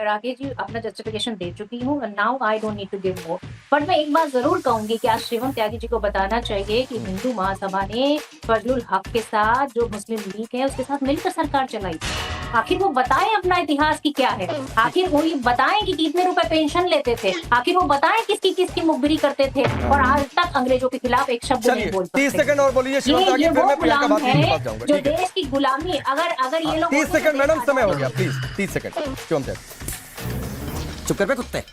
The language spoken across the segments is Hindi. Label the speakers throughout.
Speaker 1: राकेश जी अपना जस्टिफिकेशन दे चुकी हूँ, now I don't need to give more. But मैं एक बात जरूर कहूंगी कि आज शिवम त्यागी जी को बताना चाहिए कि हिंदू महासभा ने फजलुल हक के साथ, जो मुस्लिम लीग है उसके साथ मिलकर सरकार चलाई। आखिर वो बताएं अपना इतिहास की क्या है, आखिर वो ये बताएं कि कितने रुपए पेंशन लेते थे, आखिर वो बताएं किसकी किसकी मुखबिरी करते थे, और आज तक अंग्रेजों के खिलाफ एक शब्द नहीं बोल सकते।
Speaker 2: 30 सेकंड और बोलिए शिवम त्यागी, फिर मैं प्रियंका भारती के पास जाऊंगा।
Speaker 1: जो देश की गुलामी, अगर ये लोग
Speaker 2: 30 सेकंड मैडम, समय हो गया, प्लीज 30 सेकंड। शिवम त्यागी चुप कर पे कुत्ते।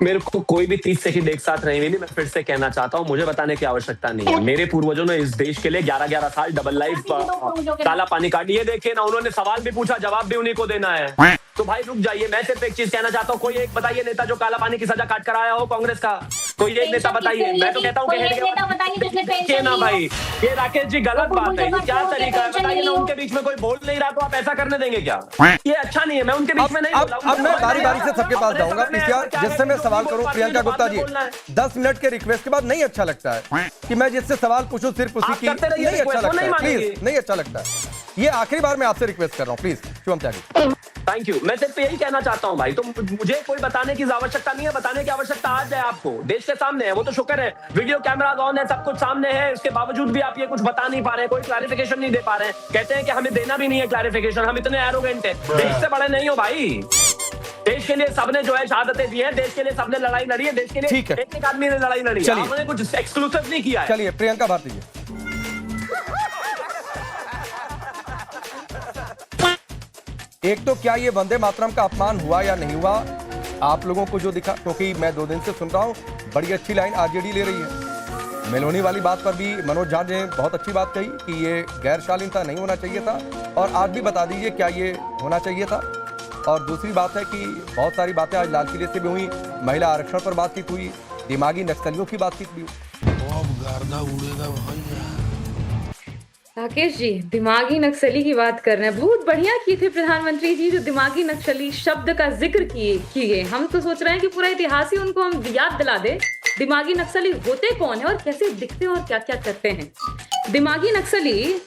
Speaker 3: मेरे को कोई भी 30 सेकंड एक साथ नहीं मिली। मैं फिर से कहना चाहता हूँ, मुझे बताने की आवश्यकता नहीं है। मेरे पूर्वजों ने इस देश के लिए 11-11 साल डबल लाइफ काला पानी काट लिए। देखे ना, उन्होंने सवाल भी पूछा, जवाब भी उन्हीं को देना है। तो भाई रुक जाइए, मैं सिर्फ एक चीज कहना चाहता हूँ। कोई एक बताइए नेता जो काला पानी की सजा काट कर आया हो कांग्रेस का, कोई एक नेता बताइए। मैं तो कहता हूँ देखिए ना भाई, ये राकेश जी गलत बात है। क्या तरीका है बताइए ना। उनके बीच में कोई बोल नहीं रहा तो आप ऐसा करने देंगे क्या? ये अच्छा नहीं है। मैं उनके बीच में नहीं बोला।
Speaker 2: अब मैं बारी बारी से सबके पास जाऊंगा, जिससे मैं सवाल करूं। प्रियंका गुप्ता जी, 10 मिनट के रिक्वेस्ट के बाद नहीं अच्छा लगता है कि मैं जिससे सवाल पूछूं सिर्फ उसी की, नहीं अच्छा लगता है, प्लीज नहीं अच्छा लगता है। ये आखिरी बार मैं आपसे रिक्वेस्ट कर रहा हूँ, please Shivam Tyagi.
Speaker 3: Thank you. मैं सिर्फ यही कहना चाहता हूँ भाई, तो मुझे कोई बताने की आवश्यकता नहीं है। बताने की आवश्यकता आज है आपको, देश के सामने है। वो तो शुक्र है वीडियो कैमरा ऑन है, सब कुछ सामने है। उसके बावजूद भी आप ये कुछ बता नहीं पा रहे हैं, कोई क्लैरिफिकेशन नहीं दे पा रहे हैं। कहते हैं कि हमें देना भी नहीं है क्लैरिफिकेशन, हम इतने एरोगेंट है। देश से बड़े नहीं हो भाई। देश के लिए सबने जो है शहादतें दी हैं, देश के लिए सबने लड़ाई लड़ी है, देश के लिए एक आदमी ने लड़ाई लड़ी है। आपने कुछ एक्सक्लूसिव नहीं किया है।
Speaker 2: चलिए प्रियंका भारती जी, एक तो क्या ये वंदे मातरम का अपमान हुआ या नहीं हुआ आप लोगों को जो दिखा, क्योंकि मैं 2 दिन से सुन रहा हूं, बड़ी अच्छी लाइन आरजेडी ले रही है। मेलोनी वाली बात पर भी मनोज झा ने बहुत अच्छी बात कही कि ये गैर शालीनता नहीं होना चाहिए था, और आज भी बता दीजिए क्या ये होना चाहिए था। और दूसरी बात है कि बहुत सारी बातें आज लाल किले से भी हुई, महिला आरक्षण पर बातचीत हुई, दिमागी नक्सलियों की बातचीत भी हुई।
Speaker 4: राकेश जी दिमागी नक्सली की बात कर रहे हैं, बहुत बढ़िया की थी प्रधानमंत्री जी जो दिमागी नक्सली शब्द का जिक्र किए। हम तो सोच रहे हैं कि पूरा इतिहास ही उनको हम याद दिला दे। दिमागी नक्सली होते कौन है और कैसे दिखते हैं और क्या क्या करते हैं। दिमागी नक्सली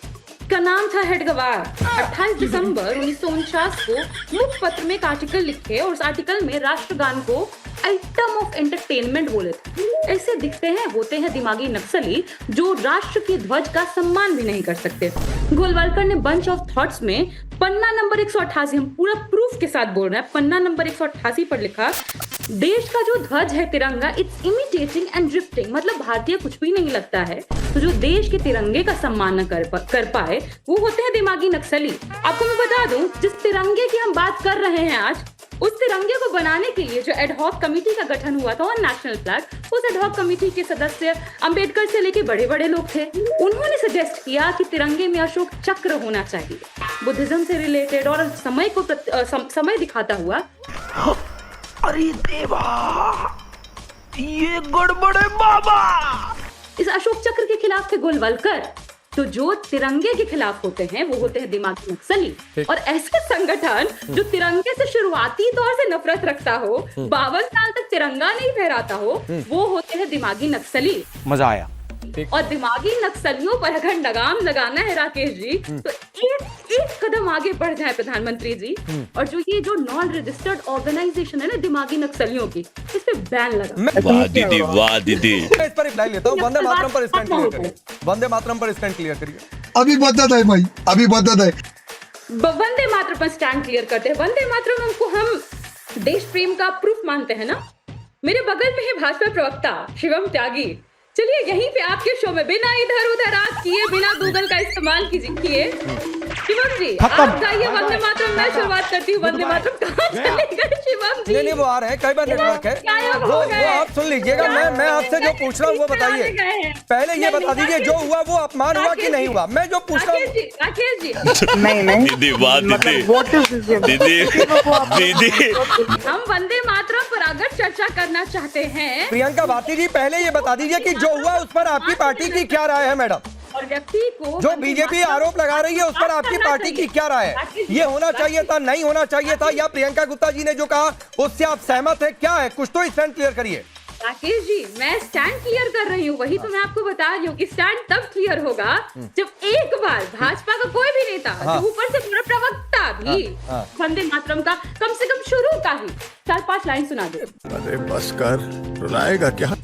Speaker 4: का नाम था हेडगवार। 28 दिसंबर 1949 को मुखपत्र में एक आर्टिकल लिखे और उस आर्टिकल में राष्ट्रगान को आइटम ऑफ एंटरटेनमेंट बोले थे। ऐसे दिखते हैं, होते हैं दिमागी नक्सली जो राष्ट्र के ध्वज का सम्मान भी नहीं कर सकते। गोलवलकर ने बंच ऑफ थॉट्स में पन्ना नंबर 188, हम पूरा प्रूफ के साथ बोल रहे हैं, पन्ना नंबर 188 पर लिखा, देश का जो ध्वज है तिरंगा, इट्स इमिटेटिंग एंड ड्रिफ्टिंग, मतलब भारतीय कुछ भी नहीं लगता है। तो जो देश के तिरंगे का सम्मान न कर पाए वो होते हैं दिमागी नक्सली। आपको मैं बता दूं, जिस तिरंगे की हम बात कर रहे हैं आज, उस तिरंगे को बनाने के लिए जो एडहॉक कमेटी का गठन हुआ था ऑन नेशनल फ्लैग, उस एडहॉक कमेटी के सदस्य अंबेडकर से लेके बड़े बड़े लोग थे। उन्होंने सजेस्ट किया कि तिरंगे में अशोक चक्र होना चाहिए, बुद्धिज्म से रिलेटेड और समय को समय दिखाता हुआ।
Speaker 5: अरे देवा, ये गड़बड़ है बाबा।
Speaker 4: इस अशोक चक्र के खिलाफ थे गोलवलकर। तो जो तिरंगे के खिलाफ होते हैं वो होते हैं दिमागी नक्सली। और ऐसे संगठन जो तिरंगे से शुरुआती तौर से नफरत रखता हो, 52 साल तक तिरंगा नहीं फहराता हो, वो होते हैं दिमागी नक्सली।
Speaker 2: मजा आया।
Speaker 4: और दिमागी नक्सलियों पर अगर लगाम लगाना है राकेश जी, तो एक कदम आगे बढ़ जाए प्रधानमंत्री जी, और जो नॉन रजिस्टर्ड ऑर्गेनाइजेशन है ना दिमागी नक्सलियों की, इस पे बैन लगा।
Speaker 2: वाह दीदी, वाह दीदी। मैं इस पर रिप्लाई लेता हूँ, वंदे मातरम पर स्टैंड क्लियर करिए, वंदे मातरम पर स्टैंड क्लियर करिए।
Speaker 6: अभी बदत है भाई, अभी बदत है।
Speaker 4: वंदे मातरम पर स्टैंड क्लियर करते हैं। वंदे मातरम को हम देश प्रेम का प्रूफ मानते हैं ना। मेरे बगल में है भाजपा प्रवक्ता शिवम त्यागी। चलिए यहीं पे आपके शो में बिना इधर उधर रात किए, बिना गूगल का इस्तेमाल किए, शिवम जी आप गाइए वंदे मातरम। मैं शुरुआत करती हूँ। वंदे मातरम कहाँ चले गए शिवम जी?
Speaker 2: नहीं वो आ रहे हैं, कई बार नेटवर्क है, वो आप सुन लीजिएगा। मैं आपसे जो पूछ रहा हूँ वो बताइए। पहले ये बता दीजिए जो हुआ वो अपमान हुआ कि नहीं हुआ। मैं जो पूछ रहा हूँ
Speaker 4: राकेश जी
Speaker 5: नहीं
Speaker 7: दीदी, वाह दीदी, दीदी
Speaker 4: हम वंदे मातरम पर अगर चर्चा करना चाहते हैं,
Speaker 2: प्रियंका भारती जी पहले ये बता दीजिए कि जो हुआ उस पर आपकी पार्टी की क्या राय है मैडम?
Speaker 4: और व्यक्ति को
Speaker 2: जो बीजेपी आरोप लगा रही है उस पर आपकी पार्टी की क्या राय है? ये होना चाहिए था, नहीं होना चाहिए था, या प्रियंका गुप्ता जी ने जो कहा उससे आप सहमत है? क्या है, कुछ तो स्टैंड क्लियर करिए।
Speaker 4: राकेश जी मैं स्टैंड क्लियर कर रही हूँ, वही तो मैं आपको बता रही हूँ कि स्टैंड तब क्लियर होगा जब एक बार भाजपा का कोई भी नेता जो ऊपर से पूरा प्रवक्ता भी
Speaker 2: हाँ।
Speaker 4: वंदे मातरम का कम से कम शुरू का ही 4-5 लाइन सुना दो।
Speaker 8: अरे बस कर, रुलाएगा क्या?